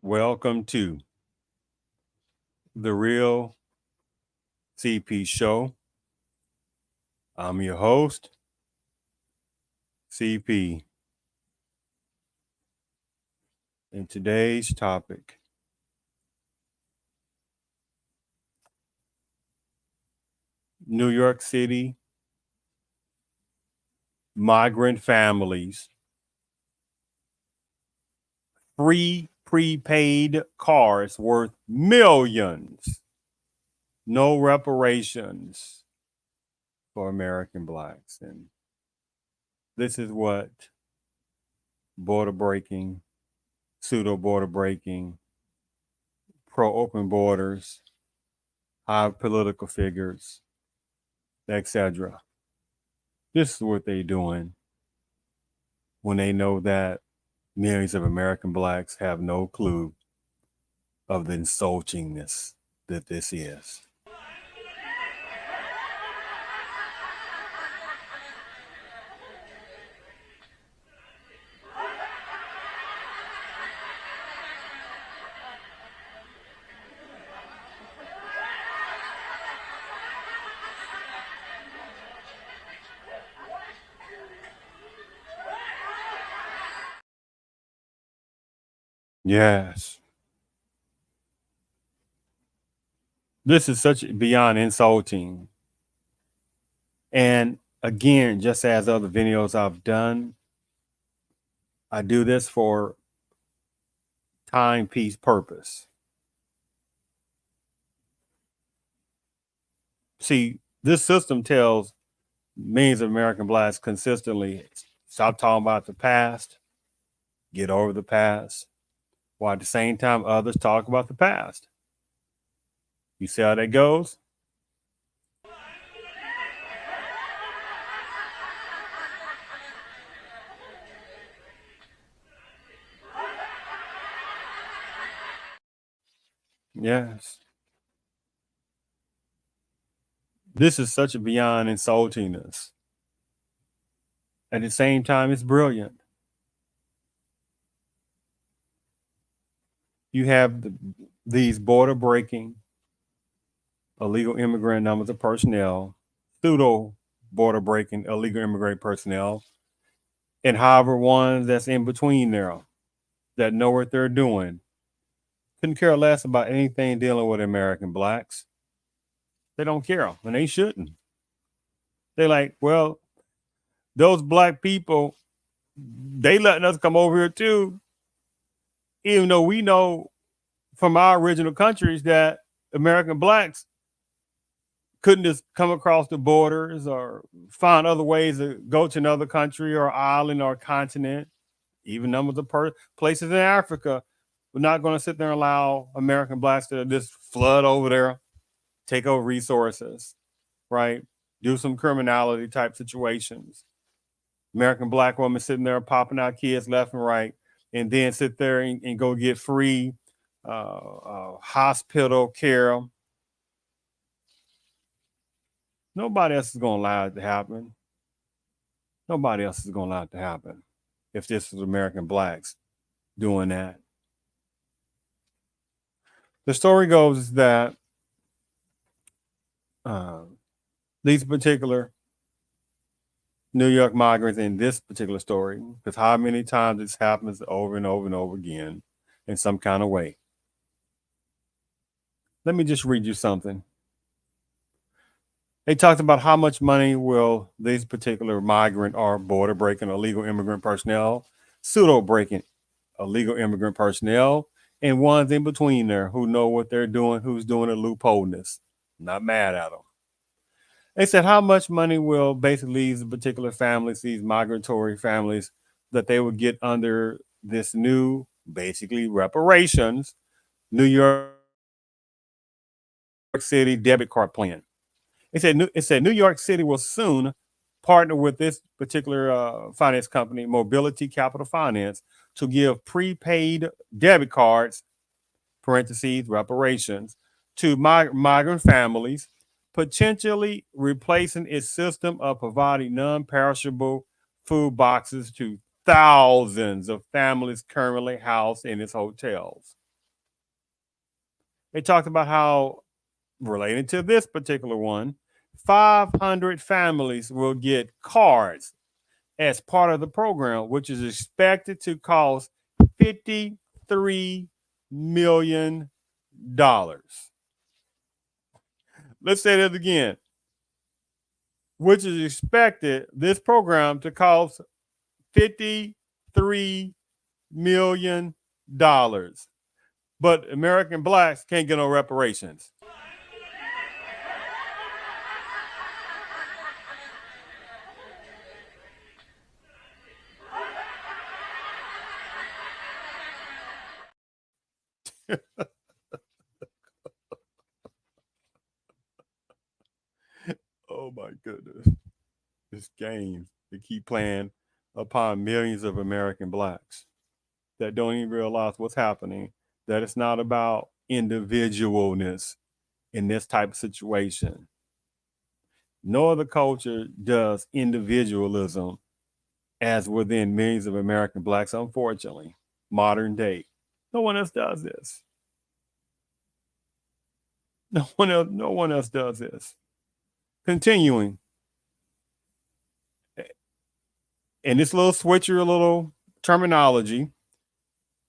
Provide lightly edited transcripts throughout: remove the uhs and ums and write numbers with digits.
Welcome to the Real CP Show. I'm your host, CP. And today's topic, New York City migrant families, free prepaid cars worth millions, no reparations for American blacks. And this is what border breaking, pseudo border breaking, pro open borders, high political figures, etc. This is what they're doing when they know that millions of American blacks have no clue of the insultingness that this is. Yes. This is such beyond insulting. And again, just as other videos I've done, I do this for timepiece purpose. See, this system tells millions of American blacks consistently stop talking about the past, get over the past, while at the same time others talk about the past. You see how that goes? Yes. This is such a beyond insultingness. At the same time, it's brilliant. You have these border breaking, illegal immigrant numbers of personnel, pseudo border breaking, illegal immigrant personnel, and however ones that's in between there that know what they're doing. Couldn't care less about anything dealing with American blacks. They don't care, and they shouldn't. They're like, well, those black people, they letting us come over here too, even though we know from our original countries that American blacks couldn't just come across the borders or find other ways to go to another country or island or continent. Even numbers of places in Africa, we're not going to sit there and allow American blacks to just flood over there, take over resources, right? Do some criminality type situations. American black women sitting there popping out kids left and right, and then sit there and go get free hospital care. Nobody else is going to allow it to happen. Nobody else is going to allow it to happen if this was American blacks doing that. The story goes that these particular New York migrants in this particular story, because how many times this happens over and over and over again in some kind of way. Let me just read you something. They talked about how much money will these particular migrant or border breaking illegal immigrant personnel, pseudo breaking illegal immigrant personnel, and ones in between there who know what they're doing, who's doing a loopholeness. Not mad at them. They said how much money will basically these particular families, these migratory families, that they would get under this new, basically reparations, New York City debit card plan. It said New York City will soon partner with this particular finance company, Mobility Capital Finance, to give prepaid debit cards, parentheses, reparations, to migrant families, potentially replacing its system of providing non-perishable food boxes to thousands of families currently housed in its hotels. They talked about how, related to this particular one, 500 families will get cards as part of the program, which is expected to cost $53 million. Let's say that again, which is expected this program to cost $53 million. But American blacks can't get no reparations. Oh my goodness. This game they keep playing upon millions of American blacks that don't even realize what's happening, that it's not about individualness in this type of situation. No other culture does individualism as within millions of American blacks, unfortunately, modern day. No one else does this. No one else does this. Continuing. And this little switcher, little terminology,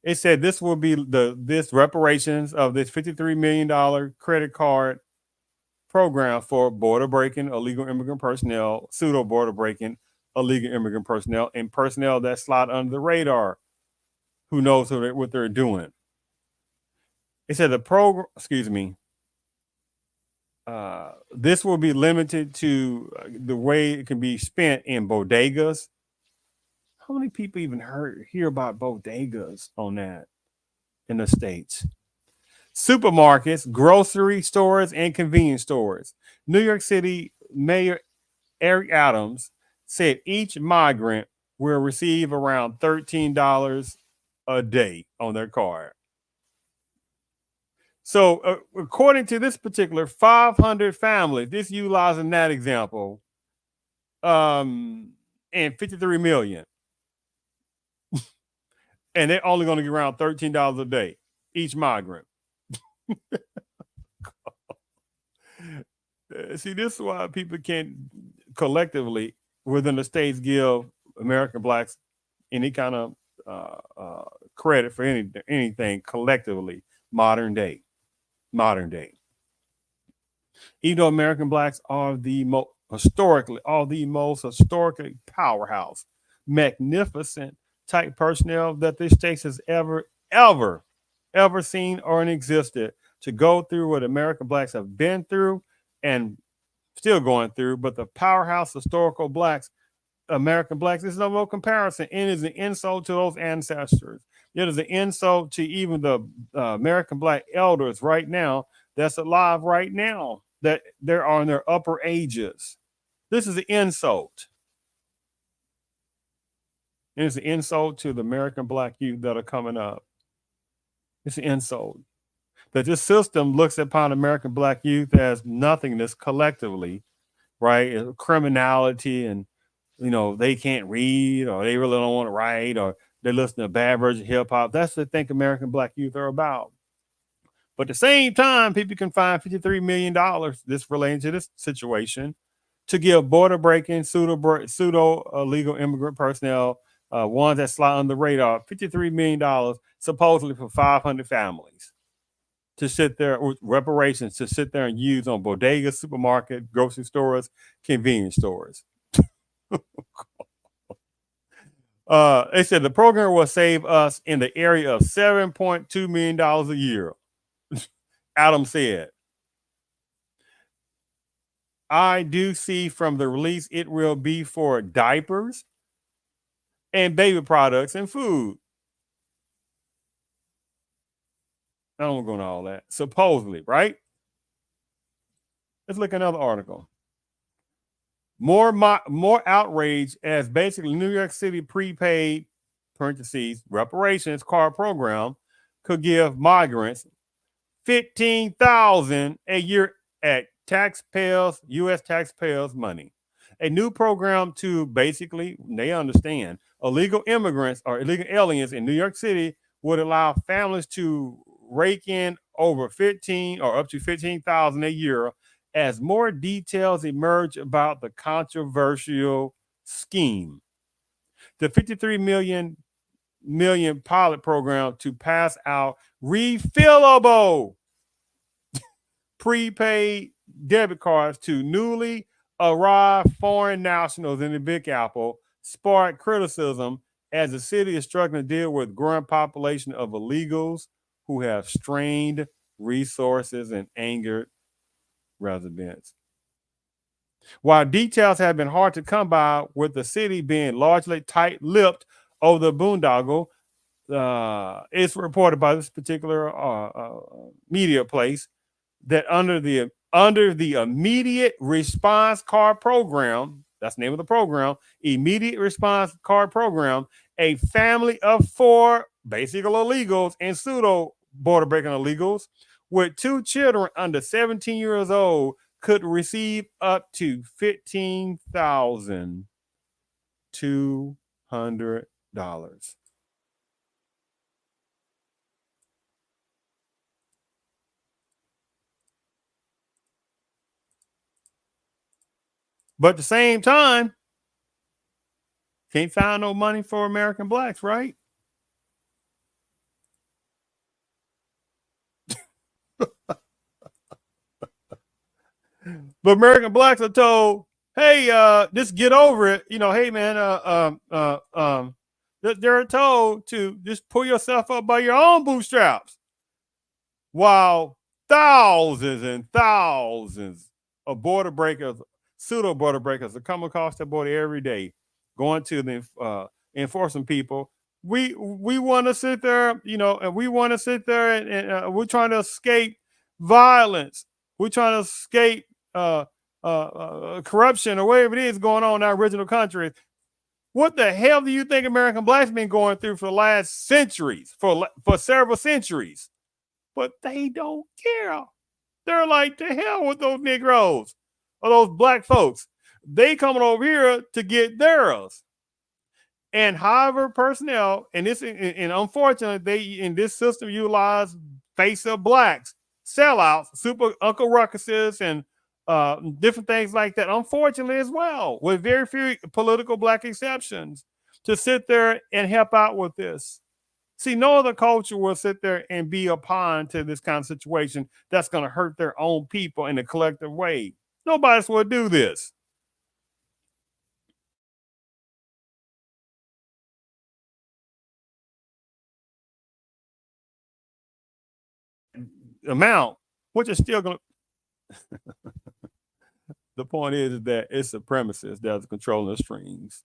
it said this will be this reparations of this $53 million credit card program for border breaking illegal immigrant personnel, pseudo border breaking illegal immigrant personnel, and personnel that slide under the radar, who knows what they're doing. It said the program, this will be limited to the way it can be spent in bodegas. How many people even hear about bodegas on that in the States? Supermarkets, grocery stores, and convenience stores. New York City Mayor Eric Adams said each migrant will receive around $13 a day on their card. So, according to this particular 500 families, this utilizing that example, and 53 million, and they're only going to get around $13 a day each migrant. See, this is why people can't collectively within the states give American blacks any kind of credit for anything collectively modern day. Even though American blacks are the most historically powerhouse, magnificent type personnel that this state has ever seen or existed, to go through what American blacks have been through and still going through, but the powerhouse historical blacks, American blacks, is no more comparison. It is an insult to those ancestors. It is an insult to even the American black elders right now that's alive right now, that they're in their upper ages. This is an insult. It is an insult to the American black youth that are coming up. It's an insult that this system looks upon American black youth as nothingness collectively, right? Criminality, and they can't read, or they really don't want to write, or they listen to a bad version of hip hop. That's the thing American black youth are about. But at the same time, people can find $53 million, this relating to this situation, to give border breaking, pseudo illegal immigrant personnel, ones that slide on the radar, $53 million, supposedly for 500 families, to sit there with reparations, to sit there and use on bodegas, supermarket, grocery stores, convenience stores. They said the program will save us in the area of $7.2 million a year. Adam said, I do see from the release it will be for diapers and baby products and food. I don't want to go into all that. Supposedly, right? Let's look at another article. More outrage as basically New York City prepaid (parentheses reparations) card program could give migrants $15,000 a year at U.S. taxpayers' money. A new program to basically, they understand, illegal immigrants or illegal aliens in New York City would allow families to rake in over 15 or up to 15,000 a year as more details emerge about the controversial scheme. The 53 million pilot program to pass out refillable prepaid debit cards to newly arrived foreign nationals in the Big Apple sparked criticism as the city is struggling to deal with growing population of illegals who have strained resources and angered residents. While details have been hard to come by, with the city being largely tight-lipped over the boondoggle, it's reported by this particular media place that under the immediate response card program, that's the name of the program, immediate response card program, a family of 4 basically illegals and pseudo border breaking illegals with 2 children under 17 years old could receive up to $15,200. But at the same time, can't find no money for American blacks, right? But American blacks are told, hey, just get over it. Hey man, they're told to just pull yourself up by your own bootstraps. While thousands and thousands of border breakers, pseudo border breakers, are coming across the border every day, going to the enforcing people. We want to sit there, and we want to sit there and we're trying to escape violence. We're trying to escape corruption or whatever it is going on in our original country. What the hell do you think American blacks been going through for the last centuries, for several centuries? But they don't care. They're like, to hell with those Negroes or those black folks. They coming over here to get theirs. And however, personnel, and unfortunately, they in this system utilize face of blacks, sellouts, super Uncle Ruckuses, and different things like that. Unfortunately, as well, with very few political black exceptions, to sit there and help out with this. See, no other culture will sit there and be a pawn to this kind of situation that's going to hurt their own people in a collective way. Nobody else will do this. Amount, which is still going to. The point is that it's supremacists that's controlling the strings.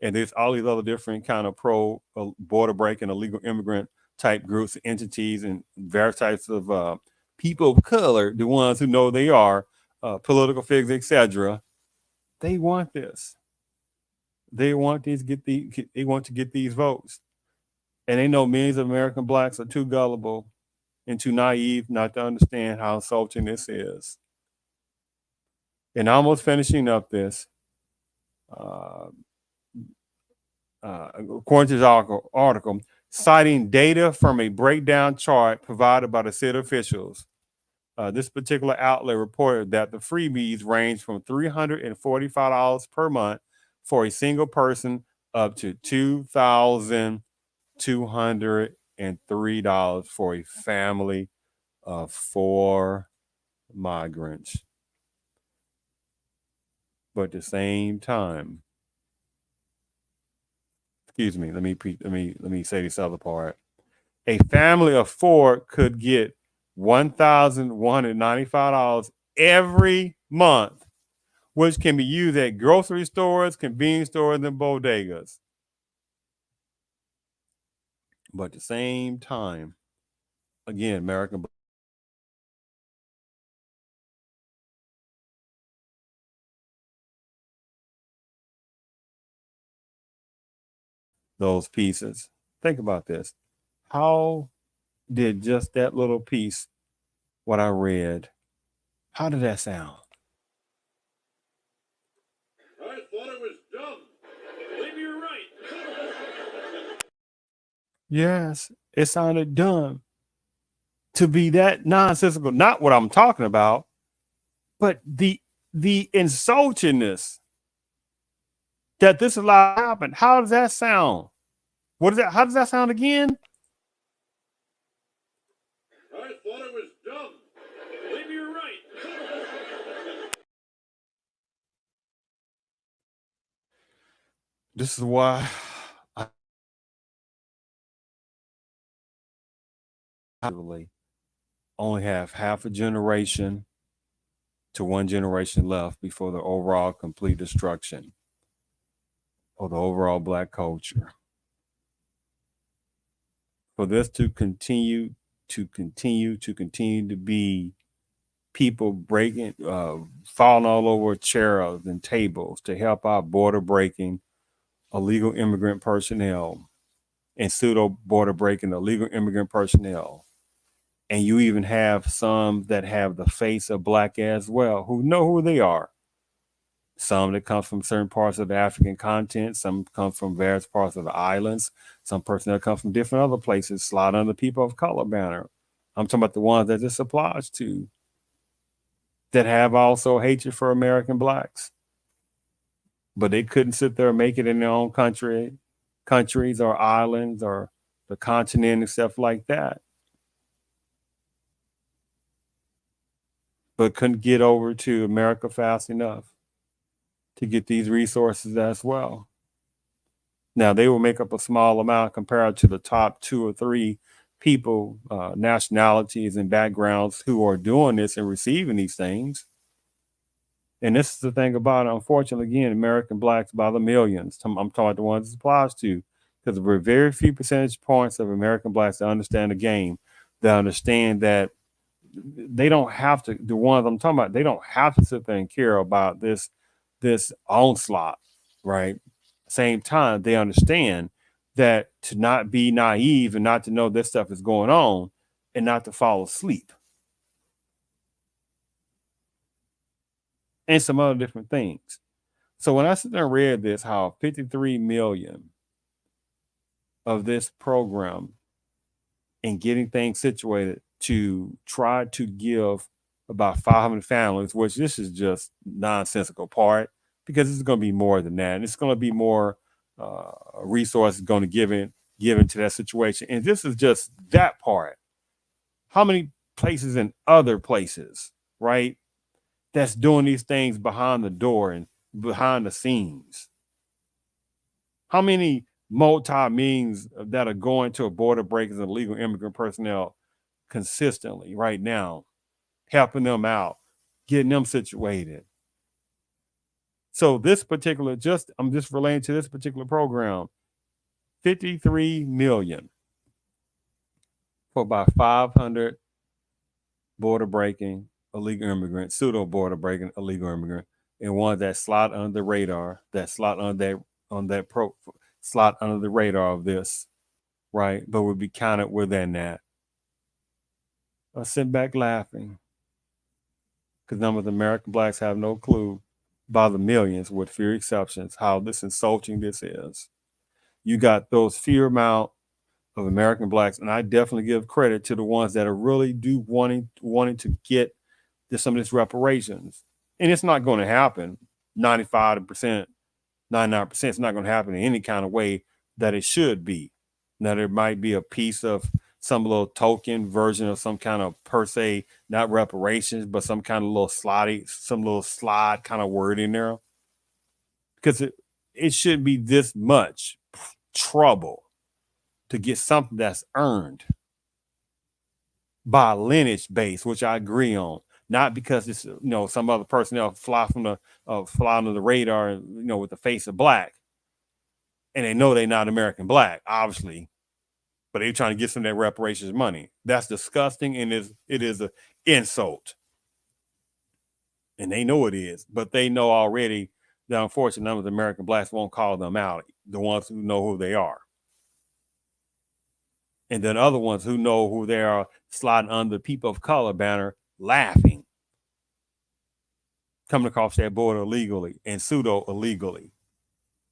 And there's all these other different kind of pro border breaking, illegal immigrant type groups, entities, and various types of people of color, the ones who know they are political figures, etc. They want this. They want They want to get these votes, and they know millions of American blacks are too gullible and too naive not to understand how insulting this is. And almost finishing up this, uh, according to this article, citing data from a breakdown chart provided by the city officials. This particular outlet reported that the freebies range from $345 per month for a single person up to $2,203 for a family of 4 migrants. But at the same time, excuse me, let me say this other part. A family of 4 could get $1,195 every month, which can be used at grocery stores, convenience stores, and bodegas. But at the same time, again, American those pieces. Think about this. How did just that little piece, what I read, how did that sound? I thought it was dumb. Maybe you're right. Yes, it sounded dumb. to be that nonsensical. Not what I'm talking about, but the insultingness that this allowed to happen. How does that sound? What is that? How does that sound again? I thought it was dumb. Maybe you're right. This is why I only have half a generation to one generation left before the overall complete destruction of the overall Black culture. For this to continue to be people breaking, falling all over chairs and tables to help out border breaking illegal immigrant personnel and pseudo border breaking illegal immigrant personnel. And you even have some that have the face of Black as well, who know who they are. Some that come from certain parts of the African continent, some come from various parts of the islands, some personnel come from different other places, slide under the people of color banner. I'm talking about the ones that this applies to, that have also hatred for American Blacks. But they couldn't sit there and make it in their own countries or islands or the continent and stuff like that. But couldn't get over to America fast enough to get these resources as well. Now, they will make up a small amount compared to the top 2 or 3 people, nationalities, and backgrounds who are doing this and receiving these things. And this is the thing about it. Unfortunately, again, American Blacks by the millions. I'm talking about the ones it applies to, because there are very few percentage points of American Blacks that understand the game, that understand that they don't have to. The ones I'm talking about, they don't have to sit there and care about this onslaught, right? Same time, they understand that to not be naive and not to know this stuff is going on and not to fall asleep and some other different things. So when I sit there and read this, how 53 million of this program and getting things situated to try to give about 500 families, which this is just nonsensical part, because it's going to be more than that. And it's going to be more resources going to given to that situation. And this is just that part. How many places in other places, right, that's doing these things behind the door and behind the scenes? How many multi-millions that are going to border breakers and illegal immigrant personnel consistently right now, helping them out, getting them situated? So this particular, I'm just relating to this particular program, 53 million for about 500 border breaking illegal immigrants, pseudo border breaking illegal immigrant, and ones that slot under the radar, that slot slot under the radar of this, right? But would be counted within that. I sit back laughing because some of the American Blacks have no clue, by the millions, with few exceptions, how this insulting this is. You got those few amount of American Blacks, and I definitely give credit to the ones that are really do wanting to get some of this reparations. And it's not going to happen 95%, 99%. It's not going to happen in any kind of way that it should be. Now, there might be a piece of some little token version of some kind of, per se, not reparations, but some kind of little slide kind of word in there. Because it should be this much trouble to get something that's earned by a lineage base, which I agree on. Not because it's some other personnel fly under the radar, with the face of Black, and they know they're not American Black, obviously, but they're trying to get some of that reparations money. That's disgusting, and it is an insult, and they know it is. But they know already that unfortunately, none of the American Blacks won't call them out. The ones who know who they are. And then other ones who know who they are sliding under the people of color banner, laughing, coming across that border illegally and pseudo illegally,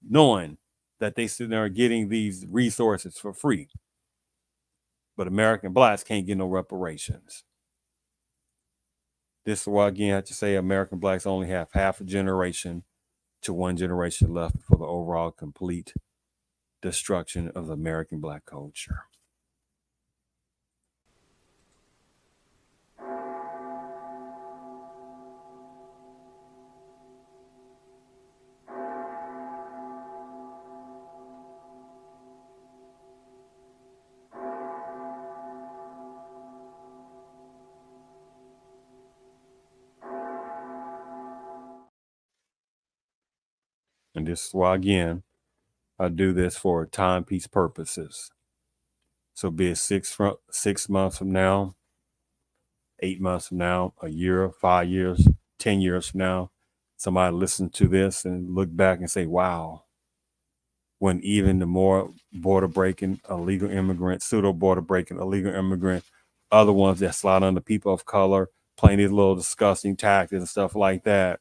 knowing that they sit there getting these resources for free. But American blacks can't get no reparations. This is why, again, I have to say American blacks only have half a generation to one generation left for the overall complete destruction of the American black culture. And this is why, again, I do this for timepiece purposes. So be it 6 months from now, 8 months from now, a year, 5 years, 10 years from now, somebody listen to this and look back and say, wow, when even the more border breaking illegal immigrant, pseudo border breaking illegal immigrant, other ones that slide under people of color, playing these little disgusting tactics and stuff like that,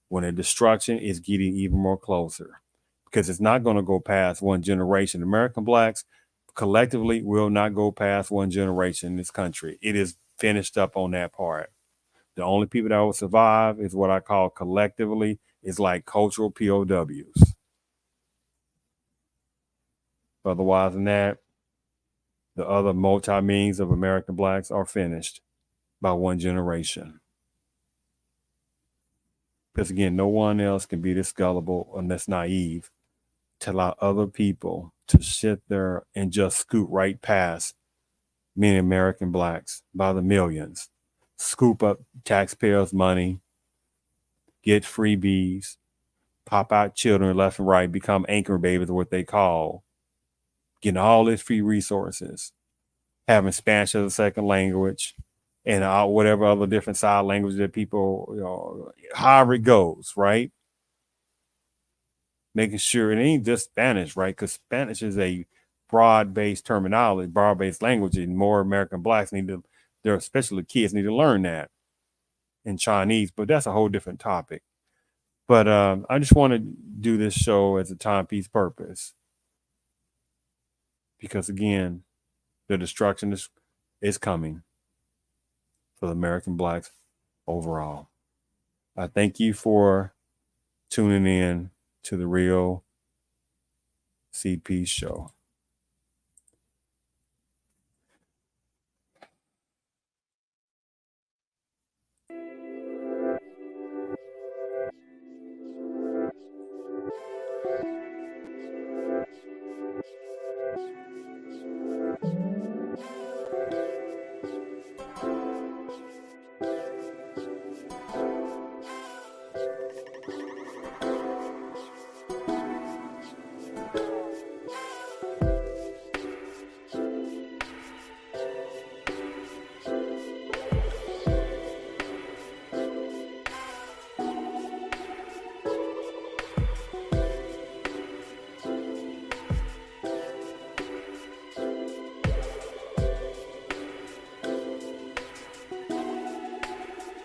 when the destruction is getting even more closer. Because it's not going to go past one generation. American blacks collectively will not go past one generation in this country. It is finished up on that part. The only people that will survive is what I call collectively is like cultural POWs. Otherwise than that, the other multi-millions of American blacks are finished by one generation. Because again, no one else can be this gullible and this naive to allow other people to sit there and just scoot right past many American blacks by the millions, scoop up taxpayers' money, get freebies, pop out children left and right, become anchor babies, what they call, getting all these free resources, having Spanish as a second language, and whatever other different side languages that people, however it goes, right? Making sure it ain't just Spanish, right? Because Spanish is a broad-based terminology, broad-based language, and more American blacks need to, especially kids, need to learn that in Chinese. But that's a whole different topic. But I just want to do this show as a timepiece purpose because, again, the destruction is coming for the American blacks overall. I thank you for tuning in to the Real CP Show.